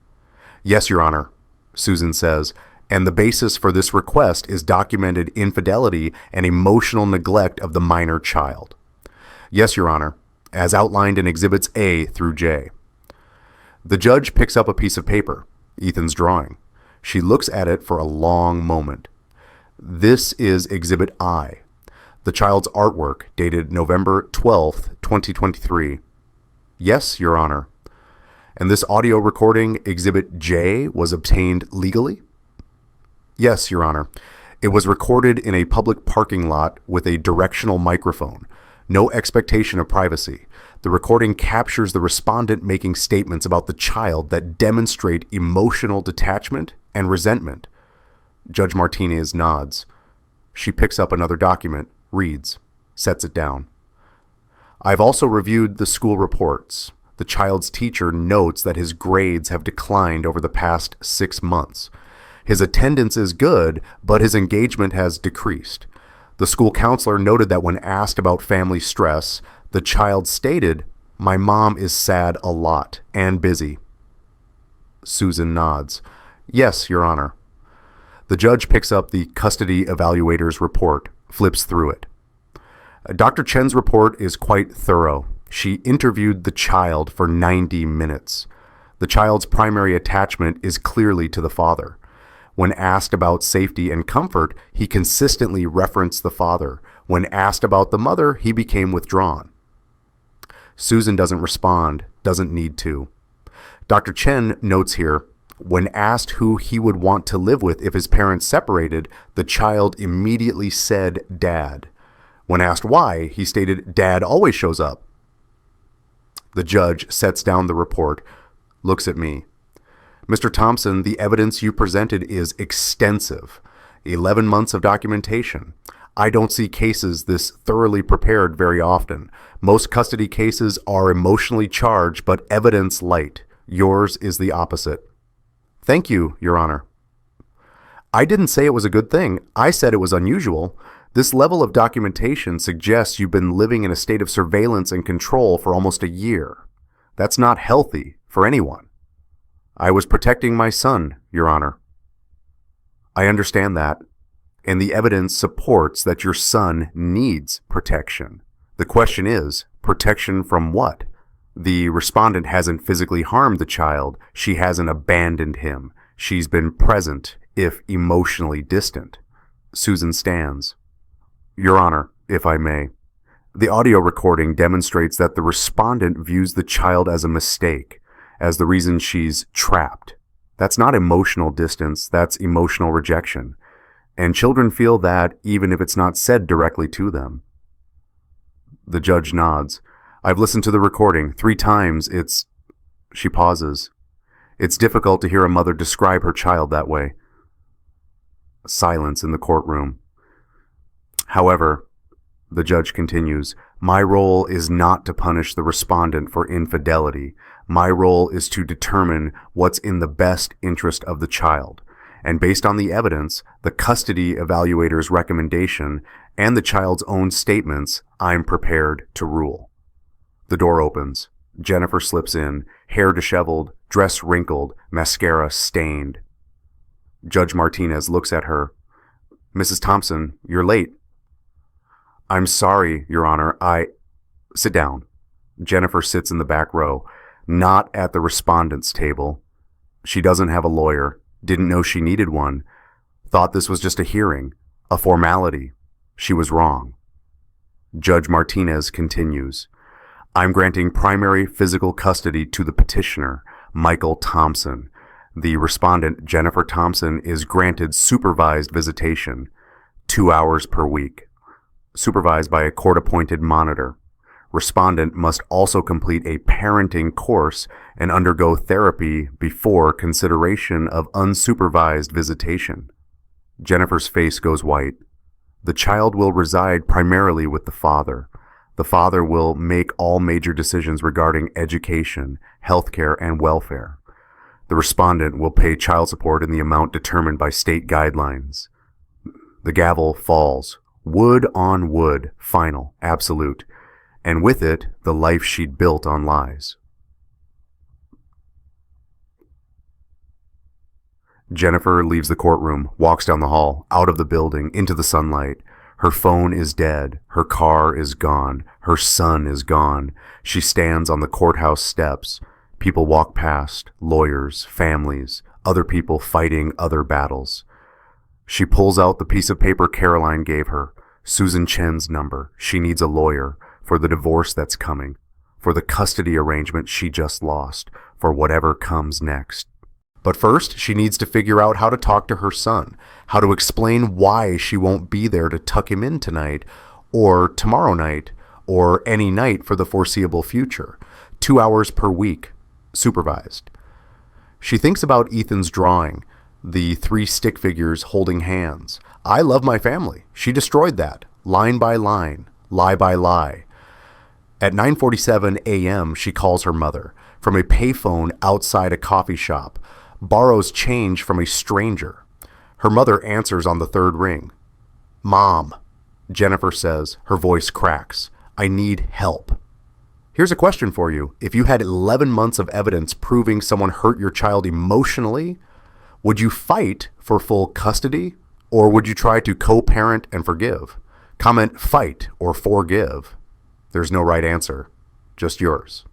Yes, Your Honor, Susan says, and the basis for this request is documented infidelity and emotional neglect of the minor child. Yes, Your Honor, as outlined in Exhibits A through J. The judge picks up a piece of paper, Ethan's drawing. She looks at it for a long moment. This is Exhibit I, the child's artwork dated November 12th, 2023. Yes, Your Honor. And this audio recording, Exhibit J, was obtained legally? Yes, Your Honor. It was recorded in a public parking lot with a directional microphone. No expectation of privacy. The recording captures the respondent making statements about the child that demonstrate emotional detachment and resentment. Judge Martinez nods. She picks up another document, reads, sets it down. I've also reviewed the school reports. The child's teacher notes that his grades have declined over the past 6 months. His attendance is good, but his engagement has decreased. The school counselor noted that when asked about family stress, the child stated, "My mom is sad a lot and busy." Susan nods. "Yes, Your Honor." The judge picks up the custody evaluator's report, flips through it. Dr. Chen's report is quite thorough. She interviewed the child for 90 minutes. The child's primary attachment is clearly to the father. When asked about safety and comfort, he consistently referenced the father. When asked about the mother, he became withdrawn. Susan doesn't respond, doesn't need to. Dr. Chen notes here, when asked who he would want to live with if his parents separated, the child immediately said Dad. When asked why, he stated, "Dad always shows up." The judge sets down the report, looks at me. "Mr. Thompson, the evidence you presented is extensive. 11 months of documentation. I don't see cases this thoroughly prepared very often. Most custody cases are emotionally charged but evidence light. Yours is the opposite." "Thank you, Your Honor." "I didn't say it was a good thing. I said it was unusual. This level of documentation suggests you've been living in a state of surveillance and control for almost a year. That's not healthy for anyone." "I was protecting my son, Your Honor." "I understand that, and the evidence supports that your son needs protection. The question is, protection from what? The respondent hasn't physically harmed the child. She hasn't abandoned him. She's been present, if emotionally distant." Susan stands. "Your Honor, if I may, the audio recording demonstrates that the respondent views the child as a mistake, as the reason she's trapped. That's not emotional distance, that's emotional rejection. And children feel that even if it's not said directly to them." The judge nods. "I've listened to the recording 3 times. She pauses. "It's difficult to hear a mother describe her child that way." Silence in the courtroom. "However," the judge continues, "my role is not to punish the respondent for infidelity. My role is to determine what's in the best interest of the child. And based on the evidence, the custody evaluator's recommendation, and the child's own statements, I'm prepared to rule." The door opens. Jennifer slips in, hair disheveled, dress wrinkled, mascara stained. Judge Martinez looks at her. "Mrs. Thompson, you're late." "I'm sorry, Your Honor, Sit down." Jennifer sits in the back row, not at the respondent's table. She doesn't have a lawyer, didn't know she needed one, thought this was just a hearing, a formality. She was wrong. Judge Martinez continues, "I'm granting primary physical custody to the petitioner, Michael Thompson. The respondent, Jennifer Thompson, is granted supervised visitation, 2 hours per week, supervised by a court-appointed monitor. Respondent must also complete a parenting course and undergo therapy before consideration of unsupervised visitation." Jennifer's face goes white. "The child will reside primarily with the father. The father will make all major decisions regarding education, healthcare, and welfare. The respondent will pay child support in the amount determined by state guidelines." The gavel falls. Wood on wood, final, absolute. And with it, the life she'd built on lies. Jennifer leaves the courtroom, walks down the hall, out of the building, into the sunlight. Her phone is dead. Her car is gone. Her son is gone. She stands on the courthouse steps. People walk past, lawyers, families, other people fighting other battles. She pulls out the piece of paper Caroline gave her, Susan Chen's number. She needs a lawyer for the divorce that's coming, for the custody arrangement she just lost, for whatever comes next. But first, she needs to figure out how to talk to her son, how to explain why she won't be there to tuck him in tonight, or tomorrow night, or any night for the foreseeable future. 2 hours per week, supervised. She thinks about Ethan's drawing, the 3 stick figures holding hands. I love my family. She destroyed that, line by line, lie by lie. At 9:47 a.m., she calls her mother from a payphone outside a coffee shop, borrows change from a stranger. Her mother answers on the 3rd ring. "Mom." Jennifer says, her voice cracks. I need help. Here's a question for you. If you had 11 months of evidence proving someone hurt your child emotionally, would you fight for full custody, or would you try to co-parent and forgive? Comment fight or forgive. There's no right answer, just yours.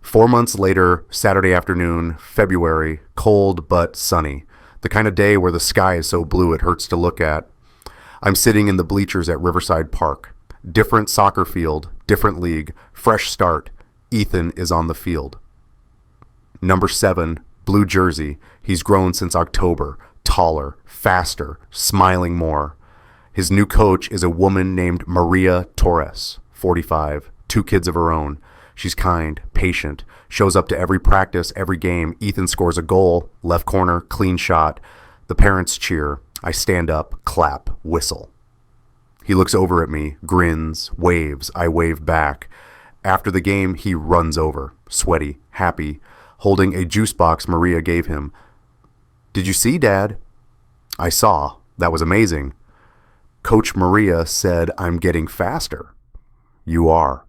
Four months later, Saturday afternoon, February, cold but sunny. The kind of day where the sky is so blue it hurts to look at. I'm sitting in the bleachers at Riverside Park. Different soccer field, different league, fresh start. Ethan is on the field. Number 7, blue jersey. He's grown since October. Taller, faster, smiling more. His new coach is a woman named Maria Torres, 45, 2 kids of her own. She's kind, patient, shows up to every practice, every game. Ethan scores a goal, left corner, clean shot. The parents cheer. I stand up, clap, whistle. He looks over at me, grins, waves. I wave back. After the game, he runs over, sweaty, happy, holding a juice box Maria gave him. Did you see, Dad? I saw. That was amazing. Coach Maria said I'm getting faster. You are.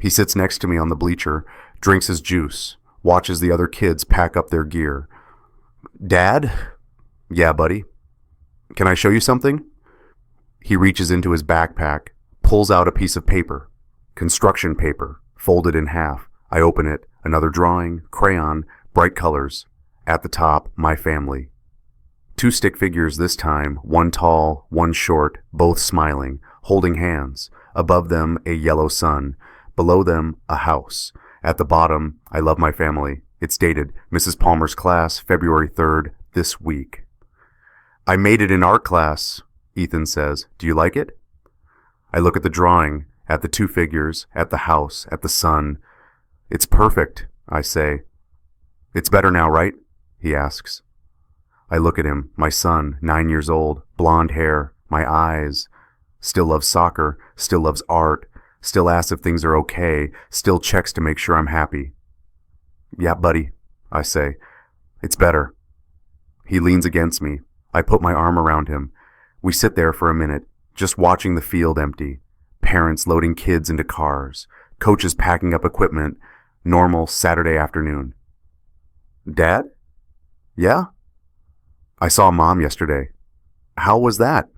He sits next to me on the bleacher, drinks his juice, watches the other kids pack up their gear. Dad? Yeah, buddy. Can I show you something? He reaches into his backpack, pulls out a piece of paper, construction paper, folded in half. I open it, another drawing, crayon, bright colors. At the top, my family. 2 stick figures this time, one tall, one short, both smiling, holding hands. Above them, a yellow sun. Below them, a house. At the bottom, I love my family. It's dated, Mrs. Palmer's class, February 3rd, this week. I made it in art class, Ethan says. Do you like it? I look at the drawing, at the 2 figures, at the house, at the sun. It's perfect, I say. It's better now, right? He asks. I look at him, my son, 9 years old, blonde hair, my eyes. Still loves soccer, still loves art, still asks if things are okay, still checks to make sure I'm happy. Yeah, buddy, I say. It's better. He leans against me. I put my arm around him. We sit there for a minute, just watching the field empty. Parents loading kids into cars. Coaches packing up equipment. Normal Saturday afternoon. Dad? Yeah? I saw Mom yesterday. How was that?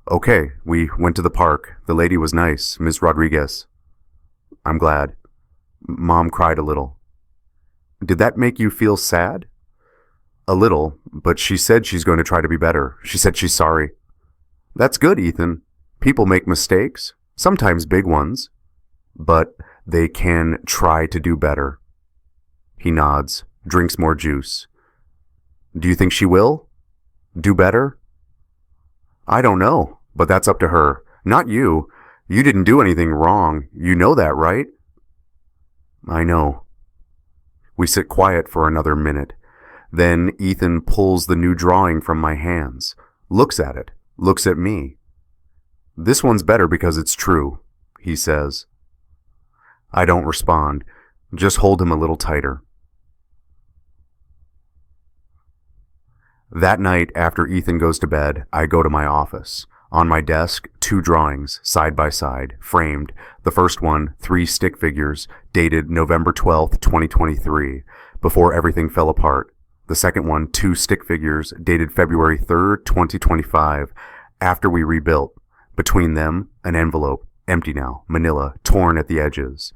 Okay, we went to the park. The lady was nice, Ms. Rodriguez. I'm glad. Mom cried a little. Did that make you feel sad? A little, but she said she's going to try to be better. She said she's sorry. That's good, Ethan. People make mistakes, sometimes big ones, but they can try to do better. He nods, drinks more juice. Do you think she will? Do better? I don't know, but that's up to her. Not you. You didn't do anything wrong. You know that, right? I know. We sit quiet for another minute. Then Ethan pulls the new drawing from my hands, looks at it, looks at me. This one's better because it's true, he says. I don't respond, just hold him a little tighter. That night, after Ethan goes to bed, I go to my office. On my desk, 2 drawings, side by side, framed. The first one, 3 stick figures, dated November 12th, 2023, before everything fell apart. The second one, 2 stick figures, dated February 3rd, 2025, after we rebuilt. Between them, an envelope, empty now, manila, torn at the edges.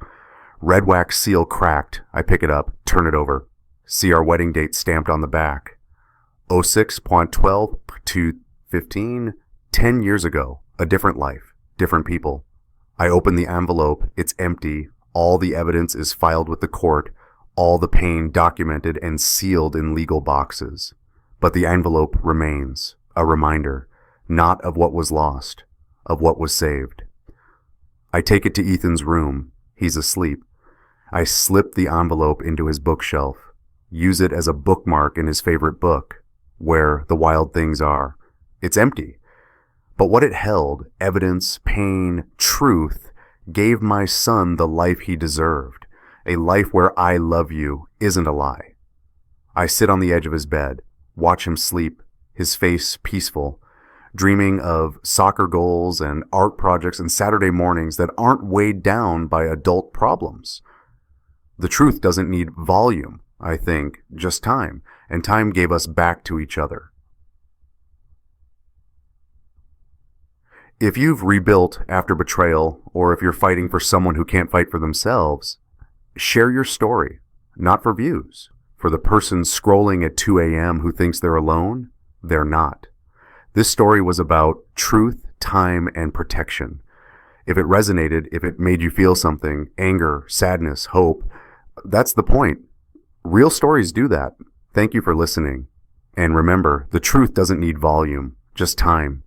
Red wax seal cracked. I pick it up, turn it over. See our wedding date stamped on the back. 06.12 to 15, 10 years ago. A different life, different people. I open the envelope. It's empty. All the evidence is filed with the court. All the pain documented and sealed in legal boxes. But the envelope remains, a reminder, not of what was lost, of what was saved. I take it to Ethan's room. He's asleep. I slip the envelope into his bookshelf, use it as a bookmark in his favorite book, Where the Wild Things Are. It's empty. But what it held, evidence, pain, truth, gave my son the life he deserved. A life where I love you isn't a lie. I sit on the edge of his bed, watch him sleep, his face peaceful, dreaming of soccer goals and art projects and Saturday mornings that aren't weighed down by adult problems. The truth doesn't need volume, I think, just time, and time gave us back to each other. If you've rebuilt after betrayal, or if you're fighting for someone who can't fight for themselves, share your story, not for views. For the person scrolling at 2 a.m. who thinks they're alone, they're not. This story was about truth, time, and protection. If it resonated, if it made you feel something, anger, sadness, hope, that's the point. Real stories do that. Thank you for listening. And remember, the truth doesn't need volume, just time.